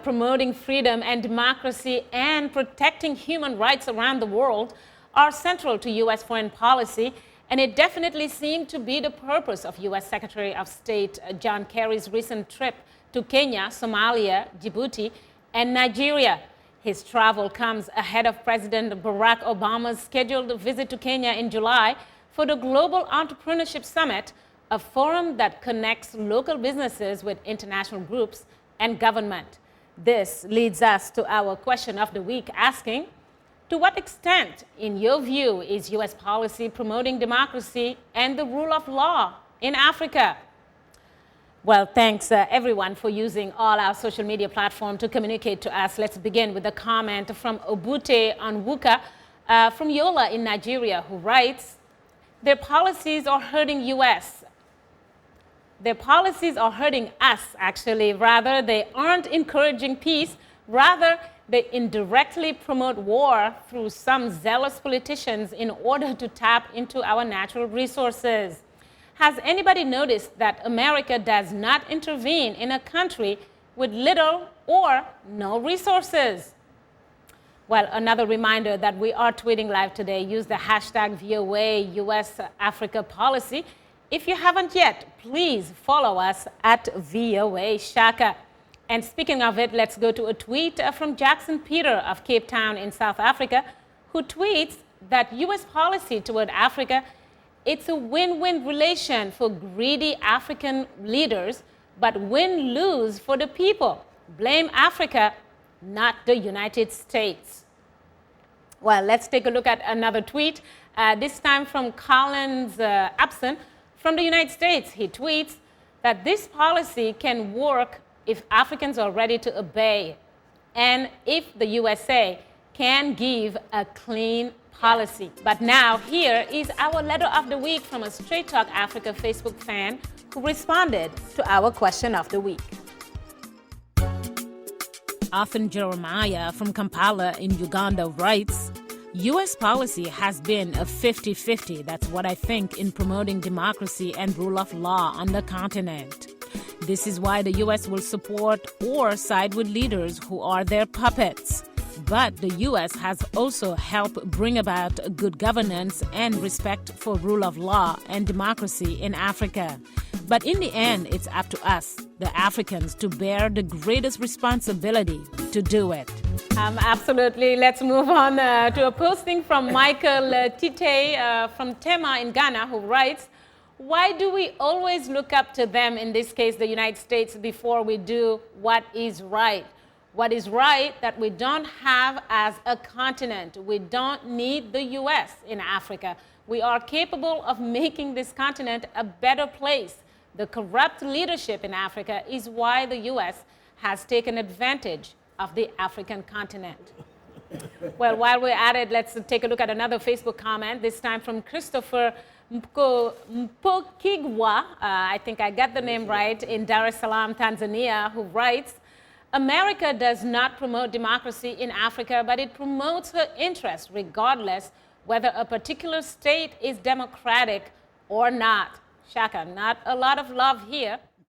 Promoting freedom and democracy and protecting human rights around the world are central to U.S. foreign policy, and it definitely seemed to be the purpose of U.S. Secretary of State John Kerry's recent trip to Kenya, Somalia, Djibouti, and Nigeria. His travel comes ahead of President Barack Obama's scheduled visit to Kenya in July for the Global Entrepreneurship Summit, a forum that connects local businesses with international groups and government. This leads us to our question of the week, asking, to what extent, in your view, is U.S. policy promoting democracy and the rule of law in Africa? Well, thanks everyone for using all our social media platforms to communicate to us. Let's begin with a comment from Obute Onwuka from Yola in Nigeria, who writes, their policies are hurting U.S. Their policies are hurting us, actually. Rather, they aren't encouraging peace. Rather, they indirectly promote war through some zealous politicians in order to tap into our natural resources. Has anybody noticed that America does not intervene in a country with little or no resources? Well, another reminder that we are tweeting live today. Use the hashtag VOA US Africa Policy. If you haven't yet, please follow us at VOA Shaka. And speaking of it, let's go to a tweet from Jackson Peter of Cape Town in South Africa, who tweets that U.S. policy toward Africa, it's a win-win relation for greedy African leaders, but win-lose for the people. Blame Africa, not the United States. Well, let's take a look at another tweet, this time from Collins Abson from the United States. He tweets that this policy can work if Africans are ready to obey, and if the USA can give a clean policy. But now, here is our letter of the week from a Straight Talk Africa Facebook fan who responded to our question of the week. Arthur Jeremiah from Kampala in Uganda writes, U.S. policy has been a 50-50. That's what I think in promoting democracy and rule of law on the continent. This is why the U.S. will support or side with leaders who are their puppets. But the U.S. has also helped bring about good governance and respect for rule of law and democracy in Africa. But in the end, it's up to us, the Africans, to bear the greatest responsibility to do it. Absolutely. Let's move on to a posting from Michael Tite from Tema in Ghana, who writes, why do we always look up to them, in this case the United States, before we do what is right? What is right that we don't have as a continent. We don't need the U.S. in Africa. We are capable of making this continent a better place. The corrupt leadership in Africa is why the U.S. has taken advantage of the African continent. Well, while we're at it, let's take a look at another Facebook comment, this time from Christopher Mpokigwa, I think I got the name right, in Dar es Salaam, Tanzania, who writes, America does not promote democracy in Africa, but it promotes her interests regardless whether a particular state is democratic or not. Shaka, not a lot of love here.